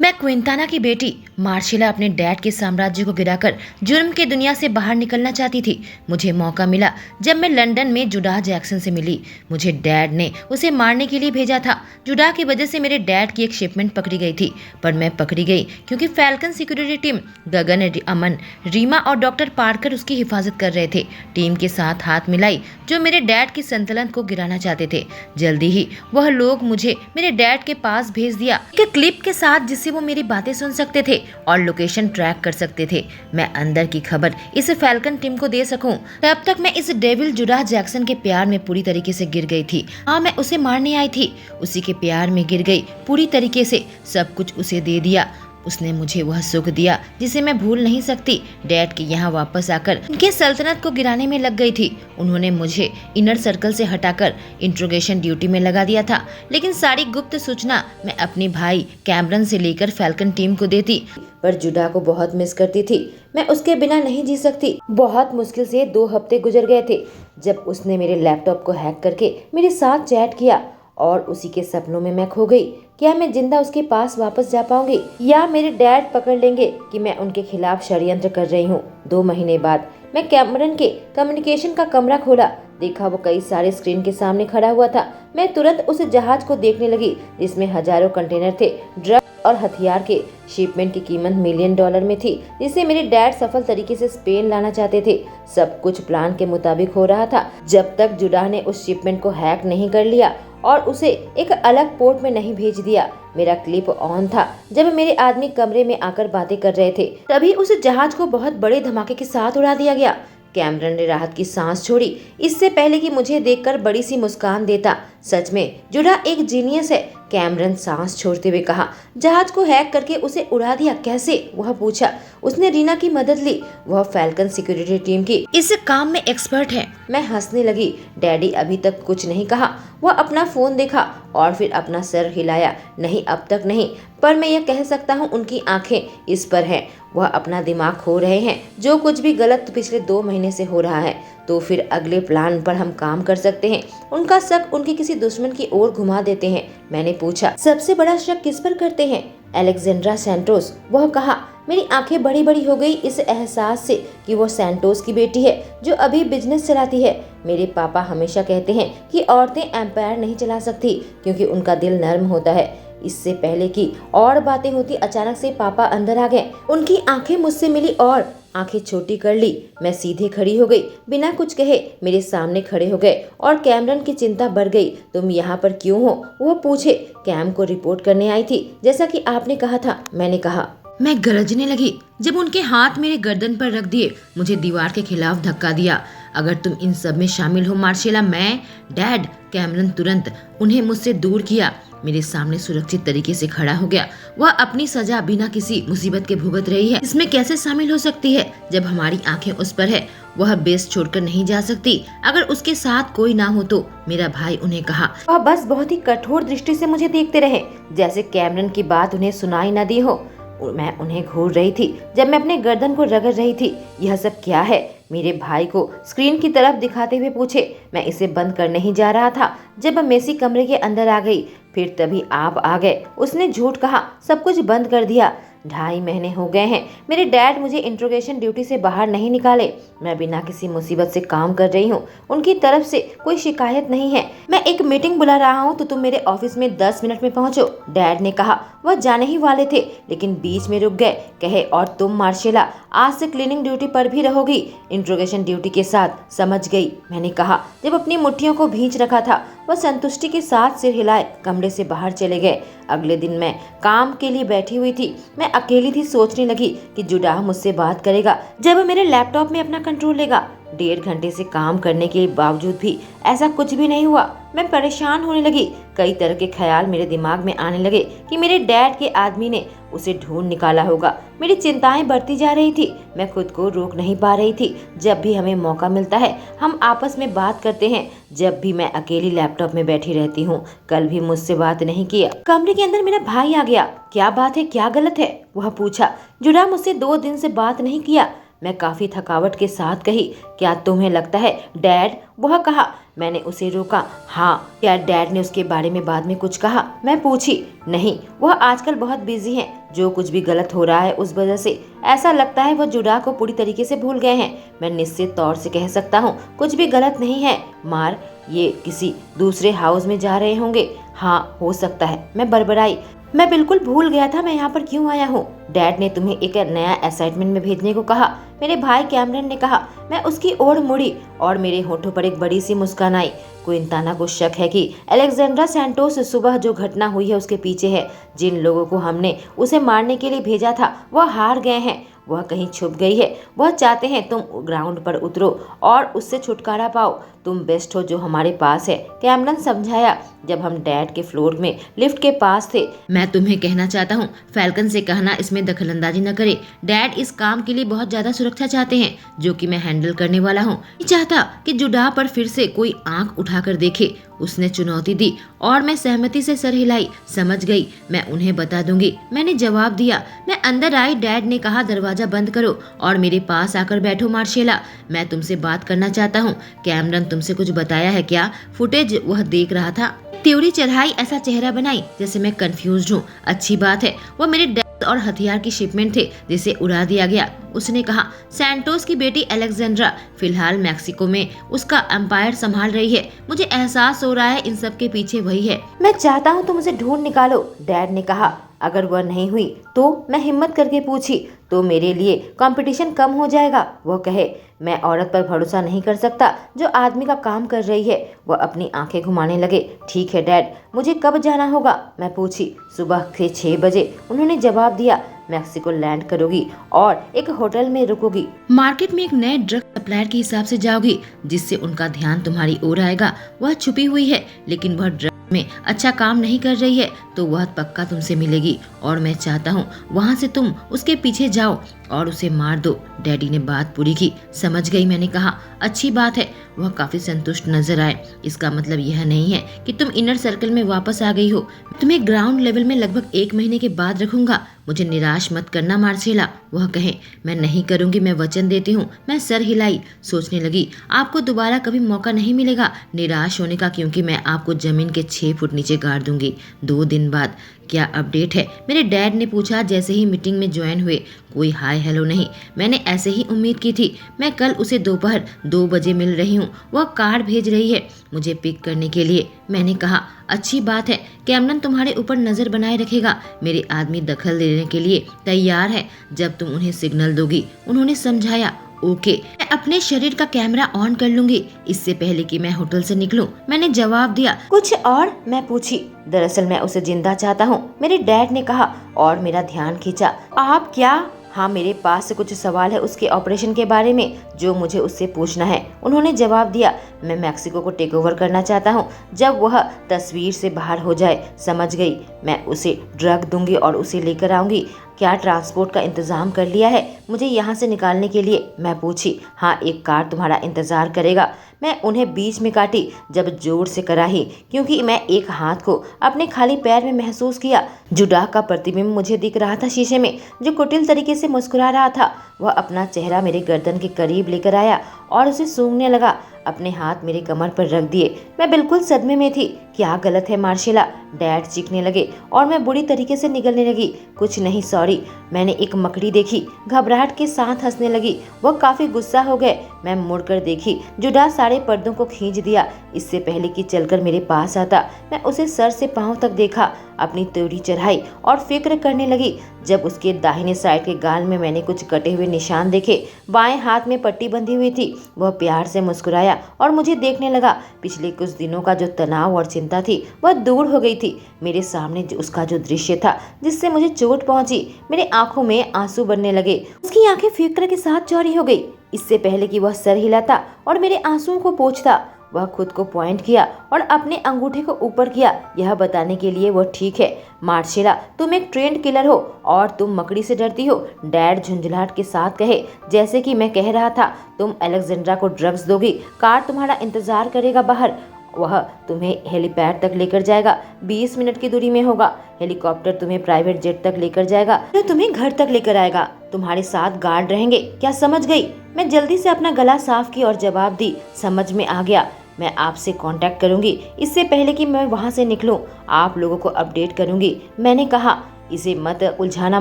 मैं क्विंटाना की बेटी मार्शेला अपने डैड के साम्राज्य को गिराकर जुर्म की दुनिया से बाहर निकलना चाहती थी। मुझे मौका मिला जब मैं लंदन में जुडाह जैक्सन से मिली। मुझे डैड ने उसे मारने के लिए भेजा था। जुडाह की वजह से मेरे डैड की एक शिपमेंट पकड़ी गई थी, पर मैं पकड़ी गई क्योंकि फैल्कन सिक्योरिटी टीम गगन, अमन, रीमा और डॉक्टर पार्कर उसकी हिफाजत कर रहे थे। टीम के साथ हाथ मिलाई जो मेरे डैड की संतुलन को गिराना चाहते थे। जल्दी ही वह लोग मुझे मेरे डैड के पास भेज दिया, एक क्लिप के साथ जिससे वो मेरी बातें सुन सकते थे और लोकेशन ट्रैक कर सकते थे। मैं अंदर की खबर इस फैल्कन टीम को दे सकूं, तब तक मैं इस डेविल जुडाह जैक्सन के प्यार में पूरी तरीके से गिर गई थी। हाँ, मैं उसे मारने आई थी, उसी के प्यार में गिर गई पूरी तरीके से। सब कुछ उसे दे दिया। उसने मुझे वह सुख दिया जिसे मैं भूल नहीं सकती। डैड के यहाँ वापस आकर उनके सल्तनत को गिराने में लग गई थी। उन्होंने मुझे इनर सर्कल से हटाकर इंट्रोगेशन ड्यूटी में लगा दिया था, लेकिन सारी गुप्त सूचना मैं अपने भाई कैमरन से लेकर फैल्कन टीम को देती। पर जुडाह को बहुत मिस करती थी। मैं उसके बिना नहीं जी सकती। बहुत मुश्किल से 2 हफ्ते गुजर गए थे जब उसने मेरे लैपटॉप को हैक करके मेरे साथ चैट किया और उसी के सपनों में मैं खो गई। क्या मैं जिंदा उसके पास वापस जा पाऊंगी या मेरे डैड पकड़ लेंगे कि मैं उनके खिलाफ षड्यंत्र कर रही हूँ? 2 महीने बाद मैं कैमरन के कम्युनिकेशन का कमरा खोला। देखा वो कई सारे स्क्रीन के सामने खड़ा हुआ था। मैं तुरंत उस जहाज को देखने लगी जिसमें हजारों कंटेनर थे, ड्रग और हथियार के। शिपमेंट की कीमत $1 मिलियन में थी, जिसे मेरे डैड सफल तरीके से स्पेन लाना चाहते थे। सब कुछ प्लान के मुताबिक हो रहा था जब तक जुडाह ने उस शिपमेंट को हैक नहीं कर लिया और उसे एक अलग पोर्ट में नहीं भेज दिया। मेरा क्लिप ऑन था जब मेरे आदमी कमरे में आकर बातें कर रहे थे। तभी उस जहाज को बहुत बड़े धमाके के साथ उड़ा दिया गया। कैमरन ने राहत की सांस छोड़ी, इससे पहले कि मुझे देखकर बड़ी सी मुस्कान देता। सच में जुडाह एक जीनियस है, कैमरन सांस छोड़ते हुए कहा। जहाज को हैक करके उसे उड़ा दिया कैसे? वह पूछा। उसने रीना की मदद ली, वह फैल्कन सिक्योरिटी टीम की इस काम में एक्सपर्ट है। मैं हंसने लगी। डैडी अभी तक कुछ नहीं कहा। वह अपना फोन देखा और फिर अपना सर हिलाया। नहीं, अब तक नहीं, पर मैं यह कह सकता हूँ उनकी आंखें इस पर हैं। वह अपना दिमाग खो रहे हैं। जो कुछ भी गलत पिछले 2 महीने से हो रहा है, तो फिर अगले प्लान पर हम काम कर सकते हैं। उनका शक उनके किसी दुश्मन की ओर घुमा देते हैं। मैंने पूछा, सबसे बड़ा शक किस पर करते हैं? अलेक्जेंड्रा सैंटोस, वह कहा। मेरी आंखें बड़ी बड़ी हो गई इस एहसास से कि वो सैंटोस की बेटी है जो अभी बिजनेस चलाती है। मेरे पापा हमेशा कहते हैं कि औरतें एम्पायर नहीं चला सकती क्योंकि उनका दिल नर्म होता है। इससे पहले कि और बातें होती, अचानक से पापा अंदर आ गए। उनकी आंखें मुझसे मिली और आंखें छोटी कर ली। मैं सीधे खड़ी हो गई, बिना कुछ कहे मेरे सामने खड़े हो गए और कैमरन की चिंता बढ़ गई। तुम यहाँ पर क्यों हो? वो पूछे। कैम को रिपोर्ट करने आई थी, जैसा कि आपने कहा था, मैंने कहा। मैं गरजने लगी जब उनके हाथ मेरे गर्दन पर रख दिए, मुझे दीवार के खिलाफ धक्का दिया। अगर तुम इन सब में शामिल हो मार्शेला, मैं, डैड। कैमरन तुरंत उन्हें मुझसे दूर किया, मेरे सामने सुरक्षित तरीके से खड़ा हो गया। वह अपनी सजा बिना किसी मुसीबत के भुगत रही है। इसमें कैसे शामिल हो सकती है जब हमारी आंखें उस पर है? वह बेस छोड़कर नहीं जा सकती अगर उसके साथ कोई ना हो तो, मेरा भाई उन्हें कहा। वह बस बहुत ही कठोर दृष्टि से मुझे देखते रहे, जैसे कैमरन की बात उन्हें सुनाई न दी हो। मैं उन्हें घूर रही थी जब मैं अपने गर्दन को रगड़ रही थी। यह सब क्या है? मेरे भाई को स्क्रीन की तरफ दिखाते हुए पूछे। मैं इसे बंद करने ही जा रहा था जब मेसी कमरे के अंदर आ गई। फिर तभी आप आ गए। उसने झूठ कहा, सब कुछ बंद कर दिया। 2.5 महीने हो गए हैं मेरे डैड मुझे इंट्रोगेशन ड्यूटी से बाहर नहीं निकाले। मैं बिना किसी मुसीबत से काम कर रही हूँ। उनकी तरफ से कोई शिकायत नहीं है। मैं एक मीटिंग बुला रहा हूँ तो तुम मेरे ऑफिस में 10 मिनट में पहुँचो, डैड ने कहा। वह जाने ही वाले थे लेकिन बीच में रुक गए। कहे, और तुम मार्शेला आज से क्लीनिंग ड्यूटी पर भी रहोगी, इंट्रोगेशन ड्यूटी के साथ, समझ गई? मैंने कहा जब अपनी मुट्ठियों को भींच रखा था। वह संतुष्टि के साथ सिर हिलाए कमरे से बाहर चले गए। अगले दिन मैं काम के लिए बैठी हुई थी। मैं अकेली थी, सोचने लगी कि जुडाह मुझसे बात करेगा जब मेरे लैपटॉप में अपना कंट्रोल लेगा। 1.5 घंटे से काम करने के बावजूद भी ऐसा कुछ भी नहीं हुआ। मैं परेशान होने लगी। कई तरह के ख्याल मेरे दिमाग में आने लगे कि मेरे डैड के आदमी ने उसे ढूंढ निकाला होगा। मेरी चिंताएं बढ़ती जा रही थी। मैं खुद को रोक नहीं पा रही थी। जब भी हमें मौका मिलता है हम आपस में बात करते हैं। जब भी मैं अकेली लैपटॉप में बैठी रहती हूँ। कल भी मुझसे बात नहीं किया। कमरे के अंदर मेरा भाई आ गया। क्या बात है, क्या गलत है? वह पूछा। जुडाह मुझसे 2 दिन से बात नहीं किया। मैं काफी थकावट के साथ कही, क्या तुम्हें लगता है डैड? वह कहा। मैंने उसे रोका। हाँ, क्या डैड ने उसके बारे में बाद में कुछ कहा? मैं पूछी। नहीं, वह आजकल बहुत बिजी हैं। जो कुछ भी गलत हो रहा है उस वजह से ऐसा लगता है वह जुड़ा को पूरी तरीके से भूल गए हैं। मैं निश्चित तौर से कह सकता हूँ कुछ भी गलत नहीं है। मार, ये किसी दूसरे हाउस में जा रहे होंगे। हाँ, हो सकता है, मैं बड़बड़ाई। मैं बिल्कुल भूल गया था मैं यहाँ पर क्यों आया हूँ। डैड ने तुम्हें एक नया असाइनमेंट में भेजने को कहा, मेरे भाई कैमरन ने कहा। मैं उसकी ओर मुड़ी और मेरे होठों पर एक बड़ी सी मुस्कान आई। क्विंटाना को शक है कि अलेक्जेंड्रा सैंटोस सुबह जो घटना हुई है उसके पीछे है। जिन लोगों को हमने उसे मारने के लिए भेजा था वह हार गए हैं। वह कहीं छुप गई है। वह चाहते हैं तुम ग्राउंड पर उतरो और उससे छुटकारा पाओ। तुम बेस्ट हो जो हमारे पास है, कैमरन समझाया जब हम डैड के फ्लोर में लिफ्ट के पास थे। मैं तुम्हें कहना चाहता हूँ फैल्कन से कहना इसमें दखलंदाजी न करे। डैड इस काम के लिए बहुत ज्यादा सुरक्षा चाहते हैं जो कि मैं हैंडल करने वाला हूँ। नहीं चाहता कि जुडा पर फिर से कोई आंख उठाकर देखे। उसने चुनौती दी और मैं सहमति से सर हिलाई। समझ गई, मैं उन्हें बता दूंगी, मैंने जवाब दिया। मैं अंदर आई। डैड ने कहा दरवाजा बंद करो और मेरे पास आकर बैठो मार्शेला, मैं तुमसे बात करना चाहता हूँ। कैमरन तुमसे कुछ बताया है क्या? फुटेज वह देख रहा था। त्योरी चढ़ाई, ऐसा चेहरा बनाई जैसे मैं कंफ्यूज्ड हूँ। अच्छी बात है, वो मेरे डैड और हथियार की शिपमेंट थे जिसे उड़ा दिया गया। उसने कहा सैंटोस की बेटी अलेक्जेंड्रा फिलहाल मैक्सिको में उसका एम्पायर संभाल रही है। मुझे एहसास हो रहा है इन सब के पीछे वही है। मैं चाहता हूँ तुम उसे ढूंढ निकालो, डैड ने कहा। अगर वह नहीं हुई तो? मैं हिम्मत करके पूछी। तो मेरे लिए कंपटीशन कम हो जाएगा। वह कहे, मैं औरत पर भरोसा नहीं कर सकता जो आदमी का काम कर रही है। वह अपनी आंखें घुमाने लगे। ठीक है डैड, मुझे कब जाना होगा? मैं पूछी। सुबह के 6 बजे, उन्होंने जवाब दिया। मैक्सिको लैंड करोगी और एक होटल में रुकोगी। मार्केट में एक नए ड्रग सप्लायर के हिसाब से जाओगी जिससे उनका ध्यान तुम्हारी ओर आएगा। वह छुपी हुई है लेकिन वह ड्रग में अच्छा काम नहीं कर रही है तो वह पक्का तुमसे मिलेगी और मैं चाहता हूँ वहाँ से तुम उसके पीछे जाओ और उसे मार दो। डैडी ने बात पूरी की। समझ गई, मैंने कहा। अच्छी बात है। वह काफी संतुष्ट नजर आए। इसका मतलब यह नहीं है कि तुम इनर सर्कल में वापस आ गई हो। तुम्हें ग्राउंड लेवल में लगभग 1 महीने के बाद रखूंगा। मुझे निराश मत करना मार्सेला, वह कहे। मैं नहीं करूंगी, मैं वचन देती हूँ। मैं सर हिलाई। सोचने लगी आपको दोबारा कभी मौका नहीं मिलेगा निराश होने का, क्योंकि मैं आपको जमीन के 6 फुट नीचे गाड़ दूंगी। 2 दिन बाद क्या अपडेट है? मेरे डैड ने पूछा जैसे ही मीटिंग में ज्वाइन हुए। कोई हाय हेलो नहीं, मैंने ऐसे ही उम्मीद की थी। मैं कल उसे दोपहर 2 बजे मिल रही हूँ। वह कार भेज रही है मुझे पिक करने के लिए। मैंने कहा अच्छी बात है, कैमरन तुम्हारे ऊपर नजर बनाए रखेगा। मेरे आदमी दखल देने के लिए तैयार है जब तुम उन्हें सिग्नल दोगी, उन्होंने समझाया। ओके, मैं अपने शरीर का कैमरा ऑन कर लूंगी इससे पहले कि मैं होटल से निकलूं, मैंने जवाब दिया। कुछ और? मैं पूछी। दरअसल मैं उसे जिंदा चाहता हूँ, मेरे डैड ने कहा और मेरा ध्यान खींचा। आप क्या? हाँ, मेरे पास से कुछ सवाल है उसके ऑपरेशन के बारे में जो मुझे उससे पूछना है, उन्होंने जवाब दिया। मैं मैक्सिको को टेक ओवर करना चाहता हूँ जब वह तस्वीर से बाहर हो जाए। समझ गई, मैं उसे ड्रग दूंगी और उसे लेकर आऊंगी। क्या ट्रांसपोर्ट का इंतजाम कर लिया है मुझे यहाँ से निकालने के लिए? मैं पूछी। हाँ, एक कार तुम्हारा इंतजार करेगा। मैं उन्हें बीच में काटी जब जोर से कराही क्योंकि मैं एक हाथ को अपने खाली पैर में महसूस किया। जुडा का प्रतिबिंब मुझे दिख रहा था शीशे में, जो कुटिल तरीके से मुस्कुरा रहा था। वह अपना चेहरा मेरे गर्दन के करीब लेकर आया और उसे सूंघने लगा। अपने हाथ मेरे कमर पर रख दिए। मैं बिल्कुल सदमे में थी। क्या गलत है मार्शेला? डैड चीखने लगे और मैं बुरी तरीके से निगलने लगी। कुछ नहीं, सॉरी। मैंने एक मकड़ी देखी। घबराहट के साथ हंसने लगी। वह काफी गुस्सा हो गए। मैं मुड़कर देखी। जुडा सारे पर्दों को खींच दिया इससे पहले कि चलकर मेरे पास आता। मैं उसे सर से पांव तक देखा, अपनी त्योरी चढ़ाई और फिक्र करने लगी। जब उसके दाहिने साइड के गाल में मैंने कुछ कटे हुए निशान देखे। बाएं हाथ में पट्टी बंधी हुई थी। वह प्यार से मुस्कुराया और मुझे देखने लगा। पिछले कुछ दिनों का जो तनाव और चिंता थी वह दूर हो गई थी। मेरे सामने उसका जो दृश्य था जिससे मुझे चोट पहुंची, मेरे आंखों में आंसू बनने लगे। उसकी आंखें फिक्र के साथ चौड़ी हो गई। इससे पहले कि वह सर हिलाता और मेरे आंसुओं को पोंछता, वह खुद को पॉइंट किया और अपने अंगूठे को ऊपर किया, यह बताने के लिए वह ठीक है। मार्शेला, तुम एक ट्रेंड किलर हो और तुम मकड़ी से डरती हो। डैड झुंझलाहट के साथ कहे, जैसे कि मैं कह रहा था। तुम अलेक्जेंड्रा को ड्रग्स दोगी, कार तुम्हारा इंतजार करेगा बाहर वह तुम्हें हेलीपैड तक लेकर जाएगा, 20 मिनट की दूरी में होगा। हेलीकॉप्टर तुम्हें प्राइवेट जेट तक लेकर जाएगा, जो तुम्हें घर तक लेकर आएगा। तुम्हारे साथ गार्ड रहेंगे, क्या समझ गई? मैं जल्दी से अपना गला साफ की और जवाब दी, समझ में आ गया। मैं आपसे कांटेक्ट करूंगी इससे पहले कि मैं वहां से निकलूं। आप लोगों को अपडेट करूंगी। मैंने कहा, इसे मत उलझाना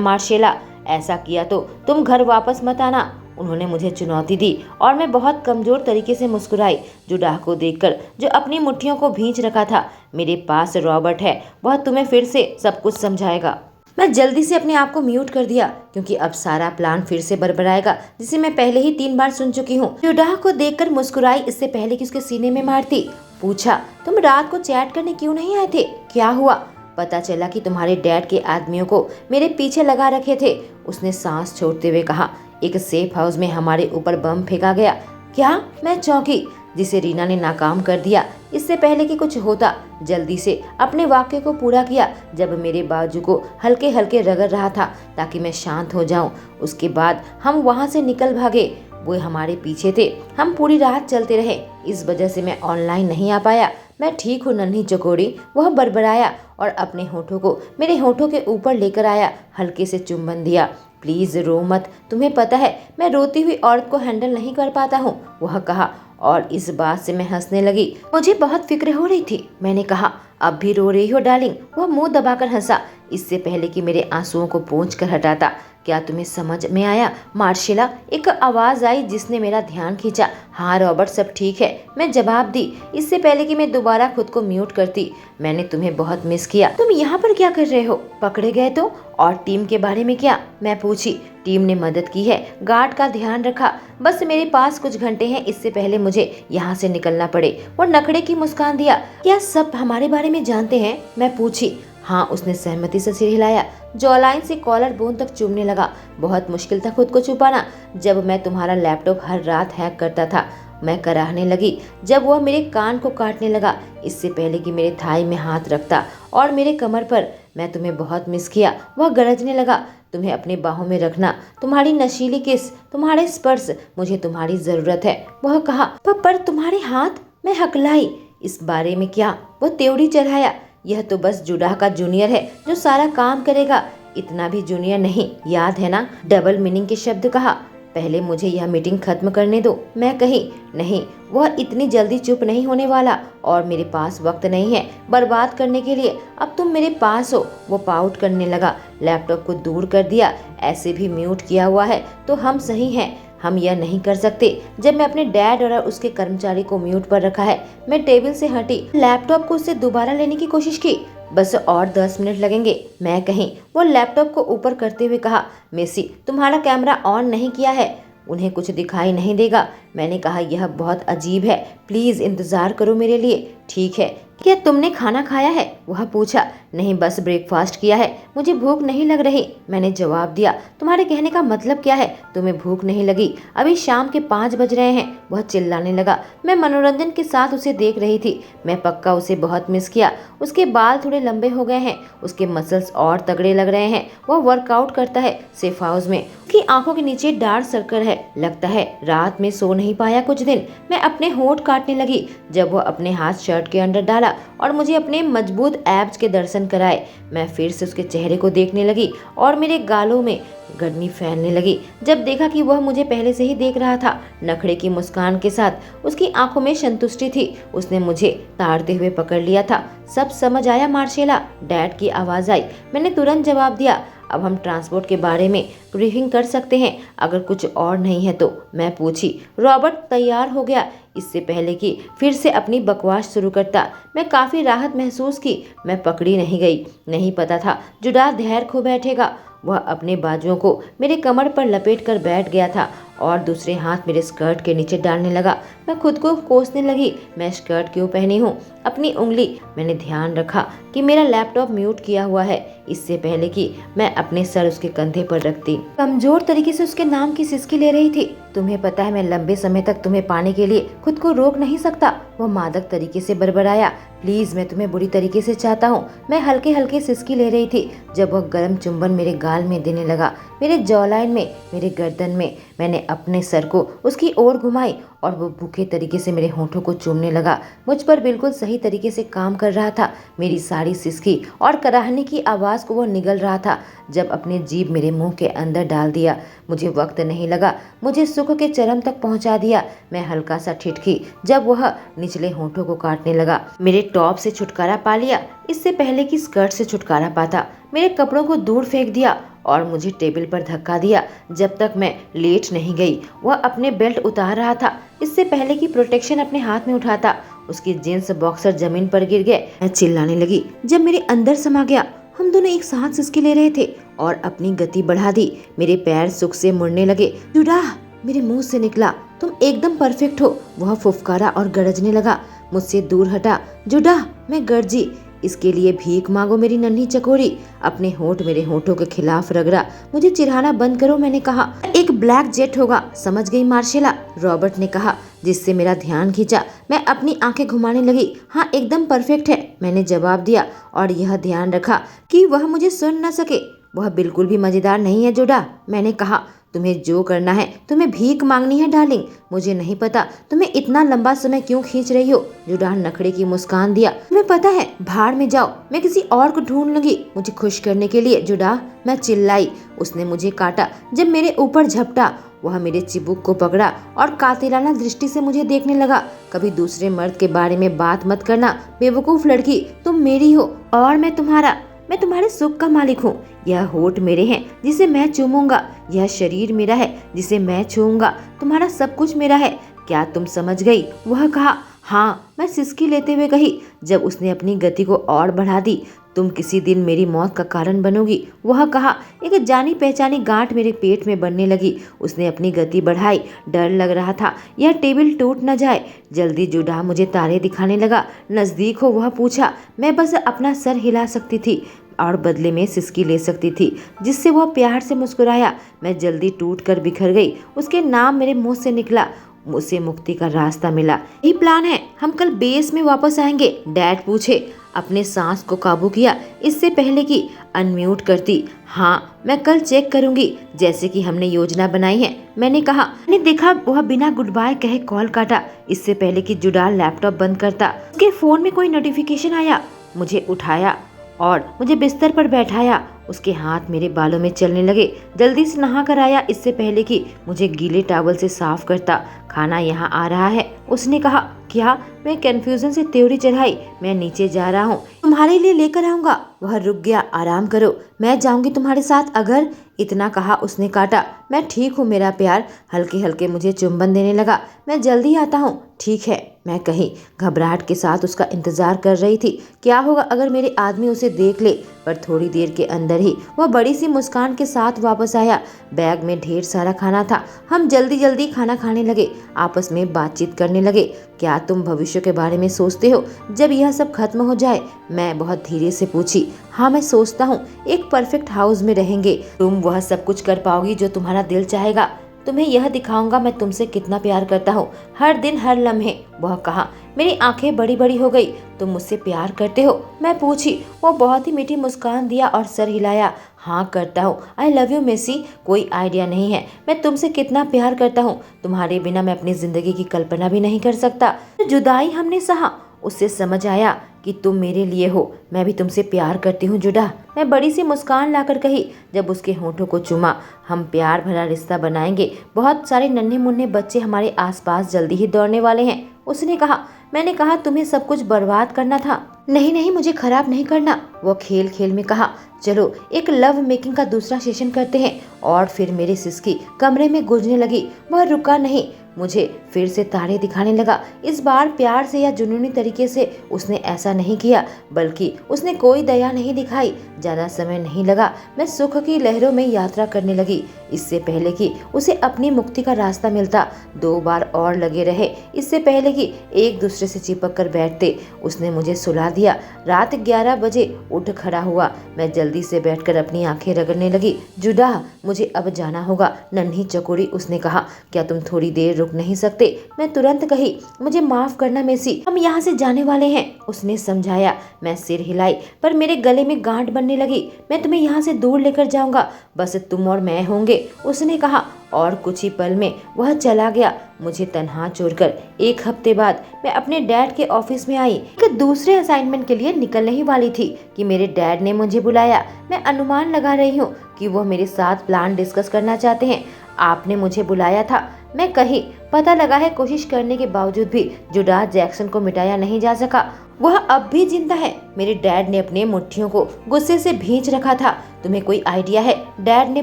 मार्शेला, ऐसा किया तो तुम घर वापस मत आना। उन्होंने मुझे चुनौती दी और मैं बहुत कमजोर तरीके से मुस्कुराई, जुडाह को देखकर जो अपनी मुट्ठियों को भींच रखा था। मेरे पास रॉबर्ट है, वह तुम्हें फिर से सब कुछ समझाएगा। मैं जल्दी से अपने आप को म्यूट कर दिया क्योंकि अब सारा प्लान फिर से बड़बड़ाएगा, जिसे मैं पहले ही 3 बार सुन चुकी हूँ। जुडाह को देखकर मुस्कुराई इससे पहले कि उसके सीने में मारती। पूछा, तुम रात को चैट करने क्यों नहीं आए थे? क्या हुआ? पता चला कि तुम्हारे डैड के आदमियों को मेरे पीछे लगा रखे थे। उसने सांस छोड़ते हुए कहा, एक सेफ हाउस में हमारे ऊपर बम फेंका गया। क्या? मैं चौंकी, जिसे रीना ने नाकाम कर दिया इससे पहले कि कुछ होता। जल्दी से अपने वाक्य को पूरा किया जब मेरे बाजू को हल्के हल्के रगड़ रहा था ताकि मैं शांत हो जाऊं। उसके बाद हम वहां से निकल भागे। वो हमारे पीछे थे। हम पूरी रात चलते रहे, इस वजह से मैं ऑनलाइन नहीं आ पाया। मैं ठीक हूँ नन्ही चकोरी, वह बड़बड़ाया और अपने होठों को मेरे होठों के ऊपर लेकर आया, हल्के से चुंबन दिया। प्लीज रो मत, तुम्हें पता है मैं रोती हुई औरत को हैंडल नहीं कर पाता हूँ, वह कहा और इस बात से मैं हंसने लगी। मुझे बहुत फिक्र हो रही थी। मैंने कहा, अब भी रो रही हो डार्लिंग? वह मुंह दबाकर हंसा, इससे पहले कि मेरे आंसुओं को पोंछ कर हटाता। क्या तुम्हें समझ में आया मार्शेला? एक आवाज आई जिसने मेरा ध्यान खींचा। हाँ रॉबर्ट, सब ठीक है, मैं जवाब दी इससे पहले कि मैं दोबारा खुद को म्यूट करती। मैंने तुम्हें बहुत मिस किया। तुम यहाँ पर क्या कर रहे हो? पकड़े गए तो? और टीम के बारे में क्या? मैं पूछी। टीम ने मदद की है, गार्ड का ध्यान रखा। बस मेरे पास कुछ घंटे हैं इससे पहले मुझे यहाँ से निकलना पड़े। और नखड़े की मुस्कान दिया। क्या सब हमारे बारे में जानते हैं? मैं पूछी। हाँ, उसने सहमति से सिर हिलाया। जॉलाइन से कॉलर बोन तक चूमने लगा। बहुत मुश्किल था खुद को छुपाना जब मैं तुम्हारा लैपटॉप हर रात हैक करता था। मैं कराहने लगी जब वह मेरे कान को काटने लगा इससे पहले कि मेरे थाई में हाथ रखता और मेरे कमर पर। मैं तुम्हें बहुत मिस किया, वह गरजने लगा। तुम्हें अपने बाहों में रखना, तुम्हारी नशीली किस, तुम्हारे स्पर्श, मुझे तुम्हारी जरूरत है, वह कहा। पर तुम्हारे हाथ? मैं हकलाई। इस बारे में क्या? वह त्योड़ी चढ़ाया। यह तो बस जुडाह का जूनियर है जो सारा काम करेगा। इतना भी जूनियर नहीं, याद है ना? डबल मीनिंग के शब्द कहा। पहले मुझे यह मीटिंग खत्म करने दो, मैं कही। नहीं, वह इतनी जल्दी चुप नहीं होने वाला और मेरे पास वक्त नहीं है बर्बाद करने के लिए। अब तुम मेरे पास हो। वो पाउट करने लगा। लैपटॉप को दूर कर दिया, ऐसे भी म्यूट किया हुआ है तो हम सही हैं। हम यह नहीं कर सकते जब मैं अपने डैड और उसके कर्मचारी को म्यूट पर रखा है। मैं टेबल से हटी, लैपटॉप को उससे दोबारा लेने की कोशिश की। बस और 10 मिनट लगेंगे, मैं कहीं। वो लैपटॉप को ऊपर करते हुए कहा, मेसी तुम्हारा कैमरा ऑन नहीं किया है, उन्हें कुछ दिखाई नहीं देगा। मैंने कहा, यह बहुत अजीब है, प्लीज इंतजार करो मेरे लिए। ठीक है। क्या तुमने खाना खाया है? वह पूछा। नहीं, बस ब्रेकफास्ट किया है, मुझे भूख नहीं लग रही, मैंने जवाब दिया। तुम्हारे कहने का मतलब क्या है? तुम्हें भूख नहीं लगी? अभी शाम के 5 बज रहे हैं, वह चिल्लाने लगा। मैं मनोरंजन के साथ उसे देख रही थी। मैं पक्का उसे बहुत मिस किया। उसके बाल थोड़े लंबे हो गए हैं, उसके मसल्स और तगड़े लग रहे हैं। वह वर्कआउट करता है सेफ हाउस में। उसकी आंखों के नीचे डार्क सर्कल है, लगता है रात में सो नहीं पाया कुछ दिन। मैं अपने होंठ काटने लगी जब वह अपने हाथ शर्ट के अंदर डाला और मुझे अपने मजबूत एब्स के दर्शन कराए। मैं फिर से उसके चेहरे को देखने लगी और मेरे गालों में गर्मी फैलने लगी जब देखा कि वह मुझे पहले से ही देख रहा था। नखड़े की मुस्कान के साथ उसकी आंखों में संतुष्टि थी। उसने मुझे ताड़ते हुए पकड़ लिया था। सब समझ आया मार्शेला? डैड की आवाज आई। मैंने तुरंत जवाब दिया। अब हम ट्रांसपोर्ट के बारे में ब्रीफिंग कर सकते हैं अगर कुछ और नहीं है तो, मैं पूछी। रॉबर्ट तैयार हो गया इससे पहले कि फिर से अपनी बकवास शुरू करता। मैं काफी राहत महसूस की। मैं पकड़ी नहीं गई। नहीं पता था जुडाह धैर्य खो बैठेगा। वह अपने बाजुओं को मेरे कमर पर लपेट कर बैठ गया था और दूसरे हाथ मेरे स्कर्ट के नीचे डालने लगा। मैं खुद को कोसने लगी। मैं स्कर्ट क्यों पहनी हूँ? अपनी उंगली। मैंने ध्यान रखा कि मेरा लैपटॉप म्यूट किया हुआ है इससे पहले कि मैं अपने सर उसके कंधे पर रखती। कमजोर तरीके से उसके नाम की सिसकी ले रही थी। तुम्हें पता है मैं लंबे समय तक तुम्हें पाने के लिए खुद को रोक नहीं सकता, वह मादक तरीके से बड़बड़ाया। प्लीज, मैं तुम्हें बुरी तरीके से चाहता हूँ। मैं हल्के हल्के सिसकी ले रही थी जब वह गर्म चुंबन मेरे गाल में देने लगा। मेरे जॉलाइन में, मेरे गर्दन में। मैंने अपने सर को उसकी ओर घुमाई और वो भूखे तरीके से मेरे होठों को चूमने लगा। मुझ पर बिल्कुल सही तरीके से काम कर रहा था। मेरी सारी सिसकी और कराहने की आवाज़ को वो निगल रहा था जब अपनी जीभ मेरे मुंह के अंदर डाल दिया। मुझे वक्त नहीं लगा, मुझे सुख के चरम तक पहुंचा दिया। मैं हल्का सा ठिठकी जब वह निचले होठों को काटने लगा। मेरे टॉप से छुटकारा पा लिया इससे पहले कि स्कर्ट से छुटकारा पाता। मेरे कपड़ों को दूर फेंक दिया और मुझे टेबल पर धक्का दिया जब तक मैं लेट नहीं गई। वह अपने बेल्ट उतार रहा था इससे पहले कि प्रोटेक्शन अपने हाथ में उठाता। उसकी जींस बॉक्सर जमीन पर गिर गए। मैं चिल्लाने लगी जब मेरे अंदर समा गया। हम दोनों एक साथ सिसकी ले रहे थे और अपनी गति बढ़ा दी। मेरे पैर सुख से मुड़ने लगे। जुडाह, मेरे मुंह से निकला, तुम एकदम परफेक्ट हो। वह फुफकारा और गरजने लगा। मुझसे दूर हटा। जुडाह, मैं गरजी। इसके लिए भीख मांगो मेरी नन्ही चकोरी। अपने होठ मेरे होठों के खिलाफ रगड़ा। मुझे चिढ़ाना बंद करो, मैंने कहा। एक ब्लैक जेट होगा, समझ गई मार्शेला, रॉबर्ट ने कहा, जिससे मेरा ध्यान खींचा। मैं अपनी आंखें घुमाने लगी। हाँ, एकदम परफेक्ट है, मैंने जवाब दिया और यह ध्यान रखा कि वह मुझे सुन न सके। वह बिल्कुल भी मजेदार नहीं है जुडा, मैंने कहा। तुम्हें जो करना है, तुम्हें भीख मांगनी है डार्लिंग। मुझे नहीं पता तुम्हें इतना लंबा समय क्यों खींच रही हो। जुडा नखड़े की मुस्कान दिया। तुम्हें पता है, भाड़ में जाओ, मैं किसी और को ढूंढ लूंगी मुझे खुश करने के लिए। जुडा, मैं चिल्लाई। उसने मुझे काटा जब मेरे ऊपर झपटा। वह मेरे चिबुक को पकड़ा और कातिलाना दृष्टि से मुझे देखने लगा। कभी दूसरे मर्द के बारे में बात मत करना, बेवकूफ लड़की। तुम मेरी हो और मैं तुम्हारा। मैं तुम्हारे सुख का मालिक हूँ। यह होठ मेरे हैं जिसे मैं चूमूंगा। यह शरीर मेरा है जिसे मैं छूऊंगा। तुम्हारा सब कुछ मेरा है। क्या तुम समझ गई? वह कहा। हाँ, मैं सिसकी लेते हुए कही जब उसने अपनी गति को और बढ़ा दी। तुम किसी दिन मेरी मौत का कारण बनोगी, वह कहा। एक जानी पहचानी गांठ मेरे पेट में बनने लगी। उसने अपनी गति बढ़ाई। डर लग रहा था यह टेबल टूट न जाए। जल्दी जुडा मुझे तारे दिखाने लगा। नजदीक हो, वह पूछा। मैं बस अपना सर हिला सकती थी और बदले में सिसकी ले सकती थी, जिससे वह प्यार से मुस्कुराया। मैं जल्दी टूट कर बिखर गई। उसके नाम मेरे मुंह से निकला। मुझसे मुक्ति का रास्ता मिला। यही प्लान है, हम कल बेस में वापस आएंगे? डैड पूछे। अपने सांस को काबू किया इससे पहले कि अनम्यूट करती। हाँ, मैं कल चेक करूंगी जैसे कि हमने योजना बनाई है, मैंने कहा। मैंने देखा वह बिना गुड बाय कहे कॉल काटा इससे पहले कि जुडाल लैपटॉप बंद करता। उसके फोन में कोई नोटिफिकेशन आया। मुझे उठाया और मुझे बिस्तर पर बैठाया। उसके हाथ मेरे बालों में चलने लगे। जल्दी से नहा कर आया इससे पहले कि मुझे गीले टॉवल से साफ करता। खाना यहाँ आ रहा है, उसने कहा। क्या? मैं कंफ्यूजन से त्योरी चढ़ाई। मैं नीचे जा रहा हूँ, तुम्हारे लिए लेकर आऊंगा। वह रुक गया। आराम करो, मैं जाऊंगी तुम्हारे साथ अगर। इतना कहा उसने काटा। मैं ठीक हूँ मेरा प्यार। हल्के हल्के मुझे चुंबन देने लगा। मैं जल्दी आता हूँ। ठीक है, मैं कही। घबराहट के साथ उसका इंतजार कर रही थी। क्या होगा अगर मेरे आदमी उसे देख ले? पर थोड़ी देर के अंदर ही वह बड़ी सी मुस्कान के साथ वापस आया। बैग में ढेर सारा खाना था। हम जल्दी जल्दी खाना खाने लगे, आपस में बातचीत करने लगे। क्या तुम भविष्य के बारे में सोचते हो जब यह सब खत्म हो जाए? मैं बहुत धीरे से पूछी। हाँ, मैं सोचता हूँ एक परफेक्ट हाउस में रहेंगे। तुम वह सब कुछ कर पाओगी जो तुम्हारा दिल चाहेगा। तुम्हें यह दिखाऊंगा मैं तुमसे कितना प्यार करता हूँ, हर दिन हर लम्हे, वह कहा। मेरी आंखें बड़ी बड़ी हो गई। तुम मुझसे प्यार करते हो? मैं पूछी। वो बहुत ही मीठी मुस्कान दिया और सर हिलाया। हाँ, करता हूँ। I love you Messi. कोई आइडिया नहीं है मैं तुमसे कितना प्यार करता हूँ। तुम्हारे बिना मैं अपनी जिंदगी की कल्पना भी नहीं कर सकता। जुदाई हमने सहा। उससे समझ आया कि तुम मेरे लिए हो, मैं भी तुमसे प्यार करती हूँ जुडा। मैं बड़ी सी मुस्कान लाकर कही जब उसके होठों को चूमा। हम प्यार भरा रिश्ता बनाएंगे। बहुत सारे नन्हे मुन्ने बच्चे हमारे आसपास जल्दी ही दौड़ने वाले हैं, उसने कहा। मैंने कहा तुम्हें सब कुछ बर्बाद करना था। नहीं नहीं, मुझे खराब नहीं करना, वो खेल खेल में कहा। चलो एक लव मेकिंग का दूसरा सेशन करते हैं। और फिर मेरी सिसकी कमरे में गूंजने लगी। वह रुका नहीं, मुझे फिर से तारे दिखाने लगा। इस बार प्यार से या जुनूनी तरीके से उसने ऐसा नहीं किया, बल्कि उसने कोई दया नहीं दिखाई। ज्यादा समय नहीं लगा, मैं सुख की लहरों में यात्रा करने लगी। इससे पहले कि उसे अपनी मुक्ति का रास्ता मिलता, 2 बार और लगे रहे इससे पहले कि एक दूसरे से चिपक कर बैठते। उसने मुझे सुला दिया। रात 11 बजे उठ खड़ा हुआ। मैं जल्दी से बैठकर अपनी आंखें रगड़ने लगी। जुदा, मुझे अब जाना होगा। नन्ही चकोरी, उसने कहा। क्या तुम थोड़ी देर रुक नहीं सकते। मैं तुरंत कही, मुझे माफ करना मेसी, हम यहाँ से जाने वाले हैं। उसने समझाया। मैं सिर हिलाई पर मेरे गले में गांठ बनने लगी। मैं तुम्हें यहाँ से दूर लेकर जाऊंगा, बस तुम और मैं होंगे, उसने कहा। और कुछ ही पल में वह चला गया, मुझे तन्हा छोड़कर। 1 हफ्ते बाद मैं अपने डैड के ऑफिस में आई। एक दूसरे असाइनमेंट के लिए निकलने ही वाली थी कि मेरे डैड ने मुझे बुलाया। मैं अनुमान लगा रही हूँ कि वह मेरे साथ प्लान डिस्कस करना चाहते हैं। आपने मुझे बुलाया था, मैं कही। पता लगा है कोशिश करने के बावजूद भी जुडाह जैक्सन को मिटाया नहीं जा सका। वह अब भी जिंदा है। मेरे डैड ने अपने मुट्ठियों को गुस्से से भींच रखा था। तुम्हें कोई आइडिया है? डैड ने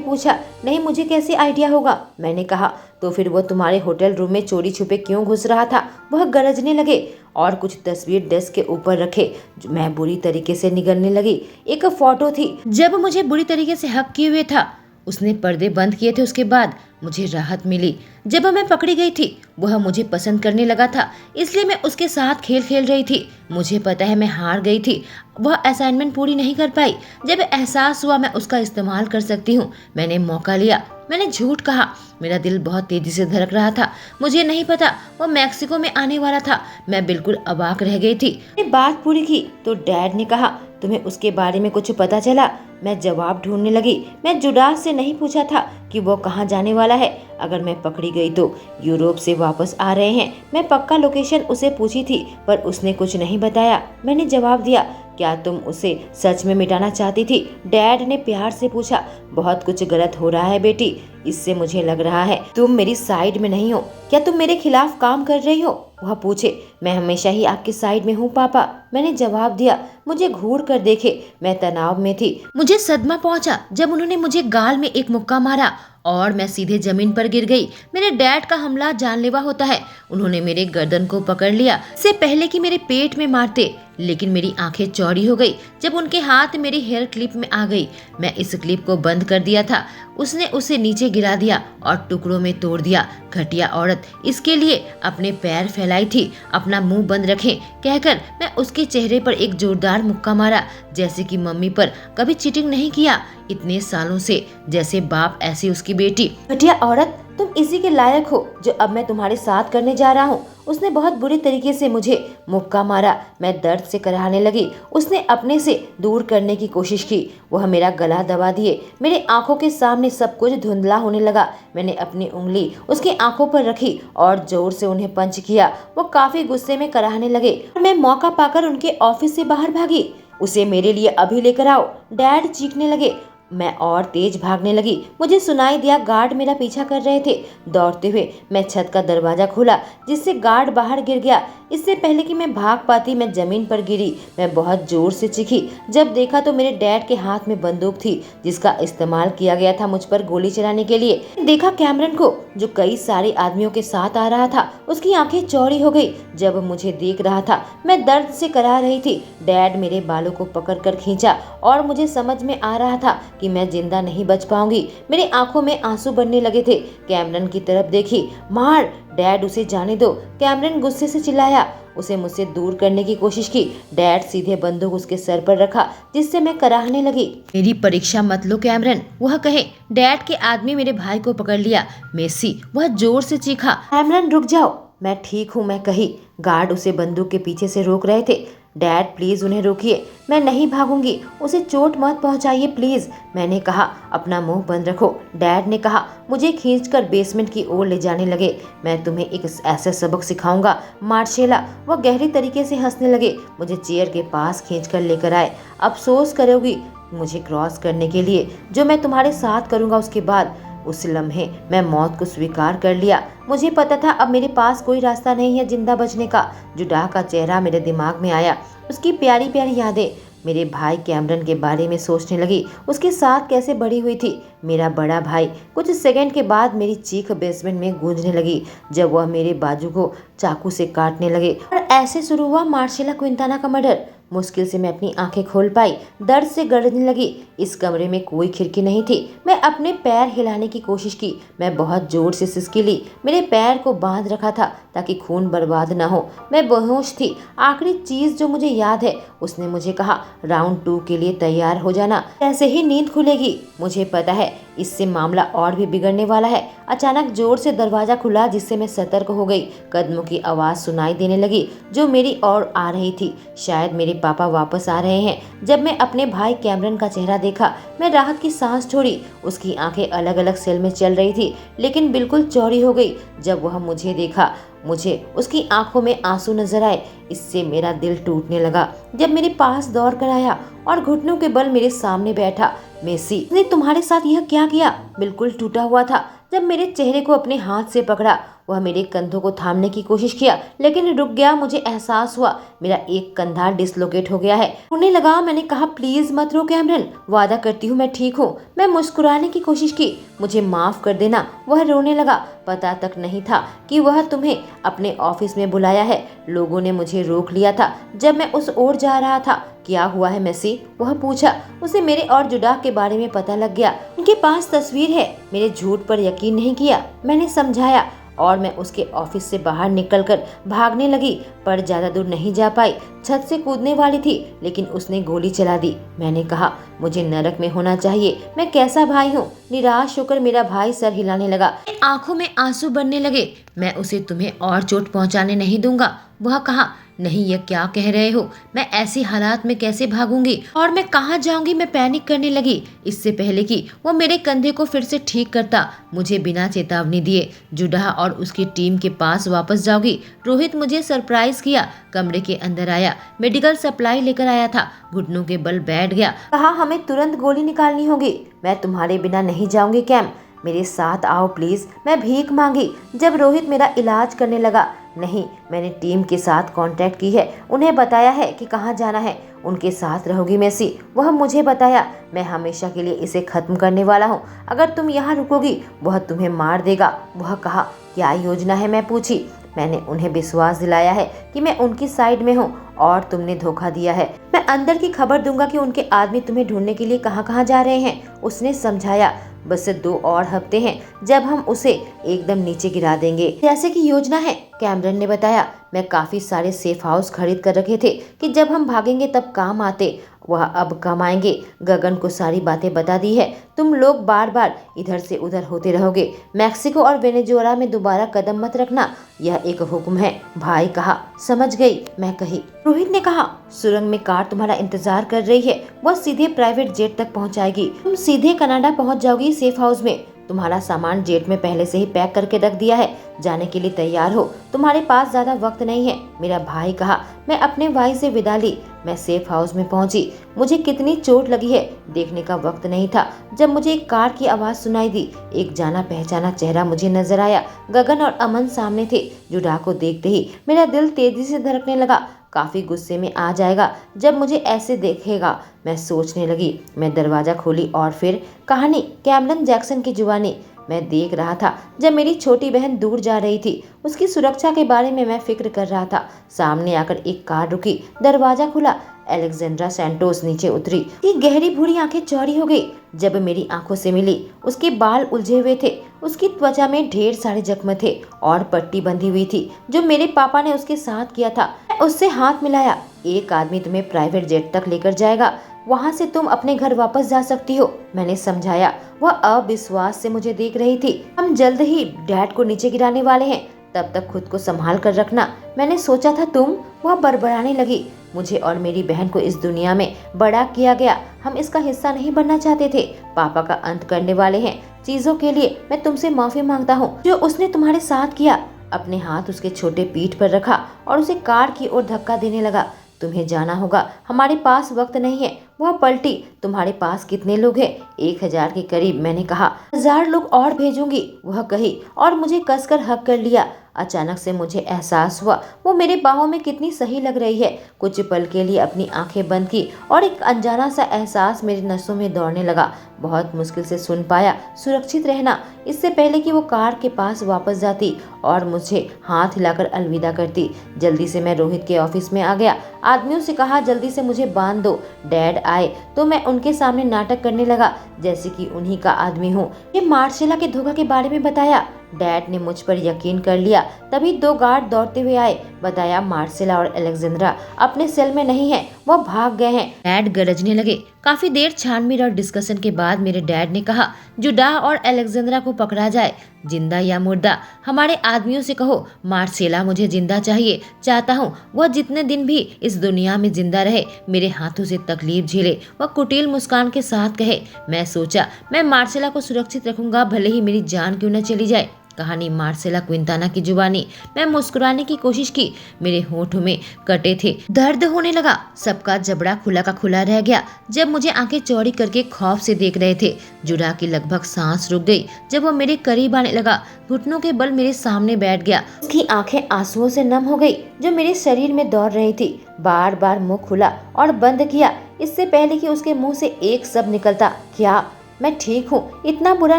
पूछा। नहीं, मुझे कैसे आइडिया होगा, मैंने कहा। तो फिर वो तुम्हारे होटल रूम में चोरी छुपे क्यों घुस रहा था? वह गरजने लगे। और कुछ तस्वीर डेस्क के ऊपर रखे। मैं बुरी तरीके से निगलने लगी। एक फोटो थी जब मुझे बुरी तरीके से हक किए हुए था। उसने पर्दे बंद किए थे। उसके बाद मुझे राहत मिली। जब मैं पकड़ी गई थी वह मुझे पसंद करने लगा था, इसलिए मैं उसके साथ खेल खेल रही थी। मुझे पता है मैं हार गई थी, वह असाइनमेंट पूरी नहीं कर पाई। जब एहसास हुआ मैं उसका इस्तेमाल कर सकती हूँ, मैंने मौका लिया। मैंने झूठ कहा। मेरा दिल बहुत तेजी से धड़क रहा था। मुझे नहीं पता वो मैक्सिको में आने वाला था। मैं बिल्कुल अवाक रह गई थी। मैंने बात पूरी की तो डैड ने कहा, तुम्हें उसके बारे में कुछ पता चला? मैं जवाब ढूंढने लगी। मैं जुडाह से नहीं पूछा था कि वो कहाँ जाने वाला है। अगर मैं पकड़ी गई तो यूरोप से वापस आ रहे हैं। मैं पक्का लोकेशन उसे पूछी थी पर उसने कुछ नहीं बताया। मैंने जवाब दिया, क्या तुम उसे सच में मिटाना चाहती थी? डैड ने प्यार से पूछा। बहुत कुछ गलत हो रहा है बेटी, इससे मुझे लग रहा है तुम मेरी साइड में नहीं हो। क्या तुम मेरे खिलाफ काम कर रही हो? वह पूछे। मैं हमेशा ही आपकी साइड में हूँ पापा, मैंने जवाब दिया। मुझे घूर कर देखे, मैं तनाव में थी। मुझे सदमा पहुंचा जब उन्होंने मुझे गाल में एक मुक्का मारा और मैं सीधे जमीन पर गिर गई। मेरे डैड का हमला जानलेवा होता है। उन्होंने मेरे गर्दन को पकड़ लिया इससे पहले कि मेरे पेट में मारते, लेकिन मेरी आंखें चौड़ी हो गई जब उनके हाथ मेरी हेयर क्लिप में आ गई। मैं इस क्लिप को बंद कर दिया था। उसने उसे नीचे गिरा दिया और टुकड़ों में तोड़ दिया। घटिया औरत, इसके लिए अपने पैर फैलाई थी। अपना मुंह बंद रखें कहकर मैं उसके चेहरे पर एक जोरदार मुक्का मारा, जैसे कि मम्मी पर कभी चीटिंग नहीं किया इतने सालों से, जैसे बाप ऐसी उसकी बेटी। घटिया औरत, तुम इसी के लायक हो जो अब मैं तुम्हारे साथ करने जा रहा हूँ। उसने बहुत बुरी तरीके से मुझे मुक्का मारा। मैं दर्द से कराहने लगी। उसने अपने से दूर करने की कोशिश की। वह मेरा गला दबा दिए। मेरे आंखों के सामने सब कुछ धुंधला होने लगा। मैंने अपनी उंगली उसकी आंखों पर रखी और जोर से उन्हें पंच किया। वो काफी गुस्से में कराहने लगे। मैं मौका पाकर उनके ऑफिस से बाहर भागी। उसे मेरे लिए अभी लेकर आओ, डैड चीखने लगे। मैं और तेज भागने लगी। मुझे सुनाई दिया गार्ड मेरा पीछा कर रहे थे। दौड़ते हुए मैं छत का दरवाजा खोला, जिससे गार्ड बाहर गिर गया। इससे पहले कि मैं भाग पाती मैं जमीन पर गिरी। मैं बहुत जोर से चीखी। जब देखा तो मेरे डैड के हाथ में बंदूक थी, जिसका इस्तेमाल किया गया था मुझ पर गोली चलाने के लिए। देखा कैमरन को, जो कई सारे आदमियों के साथ आ रहा था। उसकी आंखें चौड़ी हो गई जब मुझे देख रहा था। मैं दर्द से करा रही थी। डैड मेरे बालों को पकड़कर खींचा और मुझे समझ में आ रहा था कि मैं जिंदा नहीं बच पाऊंगी। मेरी आंखों में आंसू बनने लगे थे। कैमरन की तरफ देखी। मार, डैड उसे जाने दो, कैमरन गुस्से से चिल्लाया। उसे मुझसे दूर करने की कोशिश की। डैड सीधे बंदूक उसके सर पर रखा, जिससे मैं कराहने लगी। मेरी परीक्षा मत लो कैमरन, वह कहे। डैड के आदमी मेरे भाई को पकड़ लिया। मेसी, वह जोर से चीखा। कैमरन रुक जाओ, मैं ठीक हूँ, मैं कही। गार्ड उसे बंदूक के पीछे से रोक रहे थे। डैड प्लीज उन्हें रोकिए, मैं नहीं भागूंगी, उसे चोट मत पहुंचाइए प्लीज, मैंने कहा। अपना मुंह बंद रखो, डैड ने कहा। मुझे खींचकर बेसमेंट की ओर ले जाने लगे। मैं तुम्हें एक ऐसा सबक सिखाऊंगा मार्शेला। वह गहरी तरीके से हंसने लगे। मुझे चेयर के पास खींचकर लेकर आए। अफसोस करोगी मुझे क्रॉस करने के लिए, जो मैं तुम्हारे साथ करूंगा उसके बाद। उस लम्हे मैं मौत को स्वीकार कर लिया। मुझे पता था अब मेरे पास कोई रास्ता नहीं है जिंदा बचने का। जुडाह का चेहरा मेरे दिमाग में आया, उसकी प्यारी प्यारी यादें। मेरे भाई कैमरन के बारे में सोचने लगी, उसके साथ कैसे बड़ी हुई थी। मेरा बड़ा भाई। कुछ सेकंड के बाद मेरी चीख बेसमेंट में गूंजने लगी जब वह मेरे बाजू को चाकू से काटने लगे। और ऐसे शुरू हुआ मार्शेला क्विंटाना का मर्डर। मुश्किल से मैं अपनी आंखें खोल पाई। दर्द से गड़ने लगी। इस कमरे में कोई खिड़की नहीं थी। मैं अपने पैर हिलाने की कोशिश की। मैं बहुत जोर से सिसकी ली। मेरे पैर को बांध रखा था ताकि खून बर्बाद न हो। मैं बेहोश थी। आखिरी चीज जो मुझे याद है, उसने मुझे कहा, राउंड 2 के लिए तैयार हो जाना, ऐसे ही नींद खुलेगी। मुझे पता है इससे मामला और भी बिगड़ने वाला है। अचानक जोर से दरवाजा खुला, जिससे मैं सतर्क हो गई। कदमों की आवाज सुनाई देने लगी जो मेरी ओर आ रही थी। शायद मेरे पापा वापस आ रहे हैं। जब मैं अपने भाई कैमरन का चेहरा देखा, मैं राहत की सांस छोड़ी। उसकी आंखें अलग अलग सेल में चल रही थी, लेकिन बिल्कुल चौड़ी हो गई। जब वह मुझे देखा, मुझे उसकी आंखों में आंसू नजर आए। इससे मेरा दिल टूटने लगा। जब मेरे पास दौड़ कर आया और घुटनों के बल मेरे सामने बैठा। मेसी ने तुम्हारे साथ यह क्या किया? बिल्कुल टूटा हुआ था। जब मेरे चेहरे को अपने हाथ से पकड़ा, वह मेरे कंधों को थामने की कोशिश किया, लेकिन रुक गया। मुझे एहसास हुआ मेरा एक कंधा डिसलोकेट हो गया है। रोने लगा। मैंने कहा, प्लीज मत रो कैमरन, वादा करती हूँ मैं ठीक हूँ। मैं मुस्कुराने की कोशिश की, मुझे माफ कर देना। वह रोने लगा। पता तक नहीं था कि वह तुम्हें अपने ऑफिस में बुलाया है। लोगों ने मुझे रोक लिया था जब मैं उस ओर जा रहा था। क्या हुआ है मेसी? वह पूछा। उसे मेरे और जुडा के बारे में पता लग गया। उनके पास तस्वीर है। मेरे झूठ पर यकीन नहीं किया। मैंने समझाया और मैं उसके ऑफिस से बाहर निकलकर भागने लगी, पर ज्यादा दूर नहीं जा पाई। छत से कूदने वाली थी, लेकिन उसने गोली चला दी। मैंने कहा, मुझे नरक में होना चाहिए। मैं कैसा भाई हूँ? निराश होकर मेरा भाई सर हिलाने लगा। आंखों में आंसू बनने लगे। मैं उसे तुम्हें और चोट पहुंचाने नहीं दूंगा। वह कहा, नहीं, ये क्या कह रहे हो? मैं ऐसी हालात में कैसे भागूंगी और मैं कहाँ जाऊंगी? मैं पैनिक करने लगी। इससे पहले कि वो मेरे कंधे को फिर से ठीक करता, मुझे बिना चेतावनी दिए जुडा और उसकी टीम के पास वापस जाओगी। रोहित मुझे सरप्राइज किया। कमरे के अंदर आया, मेडिकल सप्लाई लेकर आया था। घुटनों के बल बैठ गया। कहा, हमें तुरंत गोली निकालनी होगी। मैं तुम्हारे बिना नहीं जाऊंगी कैम, मेरे साथ आओ प्लीज। मैं भीख मांगी। जब रोहित मेरा इलाज करने लगा, नहीं, मैंने टीम के साथ कांटेक्ट की है, उन्हें बताया है कि कहाँ जाना है। उनके साथ रहोगी मेसी, वह मुझे बताया। मैं हमेशा के लिए इसे खत्म करने वाला हूँ। अगर तुम यहाँ रुकोगी, वह तुम्हें मार देगा। वह कहा, क्या योजना है? मैं पूछी। मैंने उन्हें विश्वास दिलाया है कि मैं उनकी साइड में हूँ और तुमने धोखा दिया है। मैं अंदर की खबर दूंगा कि उनके आदमी तुम्हें ढूंढने के लिए कहाँ कहाँ जा रहे हैं। उसने समझाया। बस 2 और हफ्ते हैं जब हम उसे एकदम नीचे गिरा देंगे, जैसे कि योजना है, कैमरन ने बताया। मैं काफी सारे सेफ हाउस खरीद कर रखे थे कि जब हम भागेंगे तब काम आते। वह अब कम आएंगे। गगन को सारी बातें बता दी है। तुम लोग बार बार इधर से उधर होते रहोगे। मैक्सिको और वेनेजुएला में दोबारा कदम मत रखना, यह एक हुक्म है। भाई कहा, समझ गई, मैं कही। रोहित ने कहा, सुरंग में कार तुम्हारा इंतजार कर रही है। वह सीधे प्राइवेट जेट तक पहुंचाएगी। तुम सीधे कनाडा पहुंच जाओगी सेफ हाउस में। तुम्हारा सामान जेट में पहले से ही पैक करके रख दिया है। जाने के लिए तैयार हो। तुम्हारे पास ज्यादा वक्त नहीं है। मेरा भाई कहा। मैं अपने भाई से विदा ली। मैं सेफ हाउस में पहुंची। मुझे कितनी चोट लगी है देखने का वक्त नहीं था जब मुझे एक कार की आवाज सुनाई दी। एक जाना पहचाना चेहरा मुझे नजर आया। गगन और अमन सामने थे। जुडा को देखते ही मेरा दिल तेजी से धड़कने लगा। काफी गुस्से में आ जाएगा जब मुझे ऐसे देखेगा, मैं सोचने लगी। मैं दरवाजा खोली और फिर कहानी कैमरन जैक्सन की जुबानी। मैं देख रहा था जब मेरी छोटी बहन दूर जा रही थी। उसकी सुरक्षा के बारे में मैं फिक्र कर रहा था। सामने आकर एक कार रुकी। दरवाजा खुला। एलेक्जेंड्रा सैंटोस नीचे उतरी। उसकी गहरी भूरी आंखें चौड़ी हो गई जब मेरी आंखों से मिली। उसके बाल उलझे हुए थे। उसकी त्वचा में ढेर सारे जख्म थे और पट्टी बंधी हुई थी जो मेरे पापा ने उसके साथ किया था। मैं उससे हाथ मिलाया। एक आदमी तुम्हें प्राइवेट जेट तक लेकर जाएगा, वहाँ से तुम अपने घर वापस जा सकती हो, मैंने समझाया। वह अविश्वास से मुझे देख रही थी। हम जल्द ही डैड को नीचे गिराने वाले हैं, तब तक खुद को संभाल कर रखना। मैंने सोचा था तुम। वह बड़बड़ाने लगी। मुझे और मेरी बहन को इस दुनिया में बड़ा किया गया। हम इसका हिस्सा नहीं बनना चाहते थे। पापा का अंत करने वाले हैं। चीजों के लिए मैं तुमसे माफी मांगता हूँ जो उसने तुम्हारे साथ किया। अपने हाथ उसके छोटे पीठ पर रखा और उसे कार की ओर धक्का देने लगा। तुम्हें जाना होगा, हमारे पास वक्त नहीं है। वह पलटी। तुम्हारे पास कितने लोग हैं? 1000 के करीब, मैंने कहा। 1000 लोग और भेजूंगी, वह कही और मुझे कसकर हक कर लिया। अचानक से मुझे एहसास हुआ वो मेरे बाहों में कितनी सही लग रही है। कुछ पल के लिए अपनी आंखें बंद की और एक अनजाना सा एहसास मेरी नसों में दौड़ने लगा। बहुत मुश्किल से सुन पाया, सुरक्षित रहना, इससे पहले कि वो कार के पास वापस जाती और मुझे हाथ हिलाकर अलविदा करती। जल्दी से मैं रोहित के ऑफिस में आ गया। आदमियों से कहा जल्दी से मुझे बांध दो। डैड आए तो मैं उनके सामने नाटक करने लगा जैसे कि उन्हीं का आदमी हूँ। ये मार्सेला के धोखा के बारे में बताया। डैड ने मुझ पर यकीन कर लिया। तभी 2 गार्ड दौड़ते हुए आए। बताया मार्सेला और अलेक्जेंड्रा अपने सेल में नहीं है, वो भाग गए हैं। डैड गरजने लगे। काफी देर छानबीन और डिस्कशन के बाद मेरे डैड ने कहा जुडाह और अलेक्जेंड्रा को पकड़ा जाए, जिंदा या मुर्दा। हमारे आदमियों से कहो मार्सेला मुझे जिंदा चाहिए। चाहता हूँ वह जितने दिन भी इस दुनिया में जिंदा रहे, मेरे हाथों से तकलीफ झेले। वह कुटिल मुस्कान के साथ कहे। मैं सोचा मैं मार्सेला को सुरक्षित रखूंगा, भले ही मेरी जान क्यों न चली जाए। कहानी मार्सेला क्विंटाना की जुबानी। मैं मुस्कुराने की कोशिश की, मेरे होठों में कटे थे। दर्द होने लगा। सबका जबड़ा खुला का खुला रह गया जब मुझे आंखें चौड़ी करके खौफ से देख रहे थे। जुड़ा की लगभग सांस रुक गई जब वो मेरे करीब आने लगा। घुटनों के बल मेरे सामने बैठ गया। उसकी आंखें आंसुओं से नम हो गई जो मेरे शरीर में दौड़ रही थी। बार बार मुंह खुला और बंद किया, इससे पहले कि उसके मुंह से एक शब्द निकलता, क्या? मैं ठीक हूँ, इतना बुरा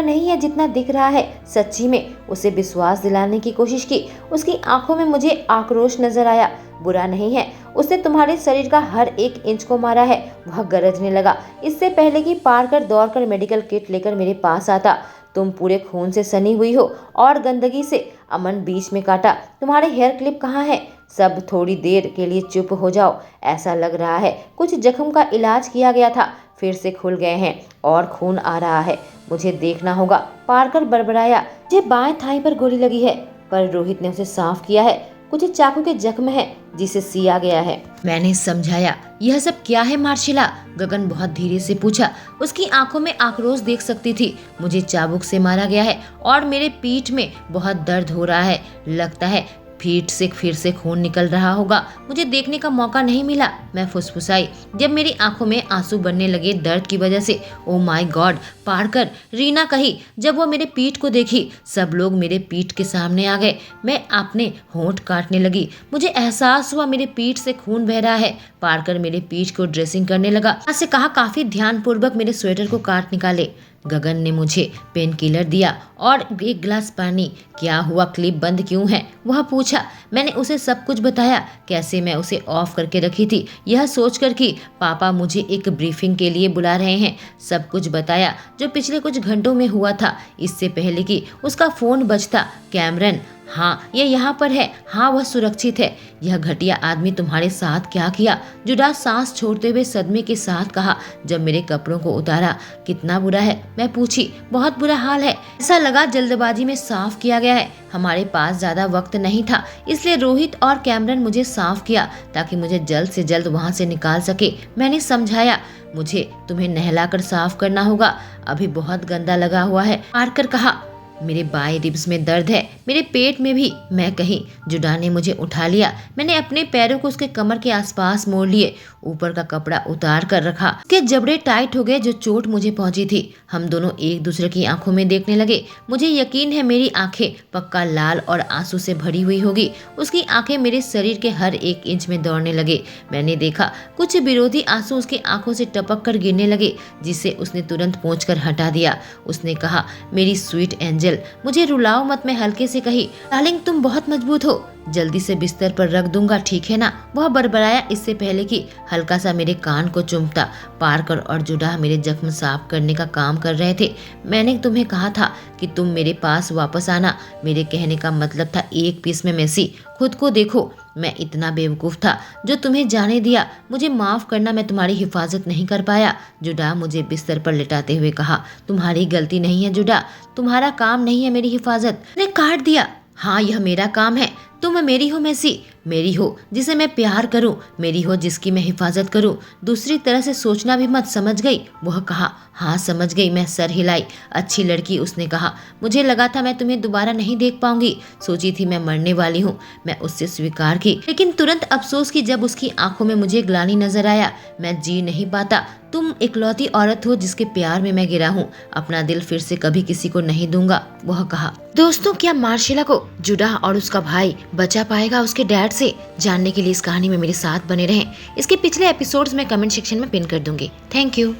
नहीं है जितना दिख रहा है। सच्ची में उसे विश्वास दिलाने की कोशिश की। उसकी आंखों में मुझे आक्रोश नजर आया। बुरा नहीं है, उसने तुम्हारे शरीर का हर एक इंच को मारा है। वह गरजने लगा, इससे पहले कि पारकर दौड़कर मेडिकल किट लेकर मेरे पास आता। तुम पूरे खून से सनी हुई हो और गंदगी से। अमन बीच में काटा। तुम्हारे हेयर क्लिप कहाँ है? सब थोड़ी देर के लिए चुप हो जाओ। ऐसा लग रहा है कुछ जख्म का इलाज किया गया था, फिर से खुल गए हैं और खून आ रहा है। मुझे देखना होगा। पारकर बड़बड़ाया। मुझे बाएं थाई पर गोली लगी है, पर रोहित ने उसे साफ किया है। कुछ चाकू के जख्म है जिसे सिया गया है। मैंने समझाया। यह सब क्या है मार्शिला? गगन बहुत धीरे से पूछा। उसकी आंखों में आक्रोश देख सकती थी। मुझे चाबुक से मारा गया है और मेरे पीठ में बहुत दर्द हो रहा है। लगता है पीठ से फिर से खून निकल रहा होगा। मुझे देखने का मौका नहीं मिला। मैं फुसफुसाई जब मेरी आंखों में आंसू बनने लगे दर्द की वजह से। ओ माय गॉड पारकर, रीना कही जब वो मेरे पीठ को देखी। सब लोग मेरे पीठ के सामने आ गए। मैं अपने होंठ काटने लगी। मुझे एहसास हुआ मेरे पीठ से खून बह रहा है। पारकर मेरे पीठ को ड्रेसिंग करने लगा। से कहा काफी ध्यानपूर्वक मेरे स्वेटर को काट निकाले। गगन ने मुझे पेन किलर दिया और एक गिलास पानी। क्या हुआ, क्लिप बंद क्यों है? वह पूछा। मैंने उसे सब कुछ बताया, कैसे मैं उसे ऑफ करके रखी थी, यह सोचकर कि पापा मुझे एक ब्रीफिंग के लिए बुला रहे हैं। सब कुछ बताया जो पिछले कुछ घंटों में हुआ था, इससे पहले कि उसका फोन बजता। कैमरन, हाँ ये यहाँ पर है। हाँ वह सुरक्षित है। यह घटिया आदमी तुम्हारे साथ क्या किया? जुड़ा सांस छोड़ते हुए सदमे के साथ कहा जब मेरे कपड़ों को उतारा। कितना बुरा है? मैं पूछी। बहुत बुरा हाल है। ऐसा लगा जल्दबाजी में साफ किया गया है। हमारे पास ज्यादा वक्त नहीं था, इसलिए रोहित और कैमरन मुझे साफ किया ताकि मुझे जल्द से जल्द वहाँ से निकाल सके। मैंने समझाया। मुझे तुम्हें नहलाकर साफ करना होगा, अभी बहुत गंदा लगा हुआ है। पारकर कहा। मेरे बाएं रिब्स में दर्द है, मेरे पेट में भी। मैं कही। जुडा ने मुझे उठा लिया। मैंने अपने पैरों को उसके कमर के आसपास मोड़ लिए, ऊपर का कपड़ा उतार कर रखा। उसके जबड़े टाइट हो गए जो चोट मुझे पहुंची थी। हम दोनों एक दूसरे की आंखों में देखने लगे। मुझे यकीन है मेरी आंखें पक्का लाल और आंसू से भरी हुई होगी। उसकी आंखें मेरे शरीर के हर एक इंच में दौड़ने लगे। मैंने देखा कुछ विरोधी आंसू उसकी आंखों से टपक कर गिरने लगे, जिसे उसने तुरंत पोंछकर हटा दिया। उसने कहा, मेरी स्वीट एंजल मुझे रुलाओ मत। मैं हल्के से कही, डार्लिंग तुम बहुत मजबूत हो, जल्दी से बिस्तर पर रख दूंगा, ठीक है ना? वह बड़बड़ाया इससे पहले कि हल्का सा मेरे कान को चुमता। पारकर और जुडा मेरे जख्म साफ करने का काम कर रहे थे। मैंने तुम्हें कहा था कि तुम मेरे पास वापस आना। मेरे कहने का मतलब था एक पीस में मेसी। खुद को देखो, मैं इतना बेवकूफ था जो तुम्हें जाने दिया। मुझे माफ करना, मैं तुम्हारी हिफाजत नहीं कर पाया। जुडा मुझे बिस्तर पर लिटाते हुए कहा, तुम्हारी गलती नहीं है जुडा, तुम्हारा काम नहीं है मेरी हिफाजत। ने काट दिया। हाँ यह मेरा काम है। तुम मेरी हो मेसी, मेरी हो जिसे मैं प्यार करूं, मेरी हो जिसकी मैं हिफाजत करूं। दूसरी तरह से सोचना भी मत, समझ गई? वह कहा। हाँ समझ गई। मैं सर हिलाई। अच्छी लड़की, उसने कहा। मुझे लगा था मैं तुम्हें दोबारा नहीं देख पाऊंगी। सोची थी मैं मरने वाली हूँ। मैं उससे स्वीकार की, लेकिन तुरंत अफसोस की जब उसकी आंखों में मुझे ग्लानि नजर आया। मैं जी नहीं पाता। तुम इकलौती औरत हो जिसके प्यार में मैं गिरा हूँ, अपना दिल फिर से कभी किसी को नहीं दूंगा, वह कहा। दोस्तों, क्या मार्शिला को जुडाह और उसका भाई बचा पाएगा उसके डैड से? जानने के लिए इस कहानी में मेरे साथ बने रहें। इसके पिछले एपिसोड्स मैं कमेंट सेक्शन में पिन कर दूंगी। Thank you.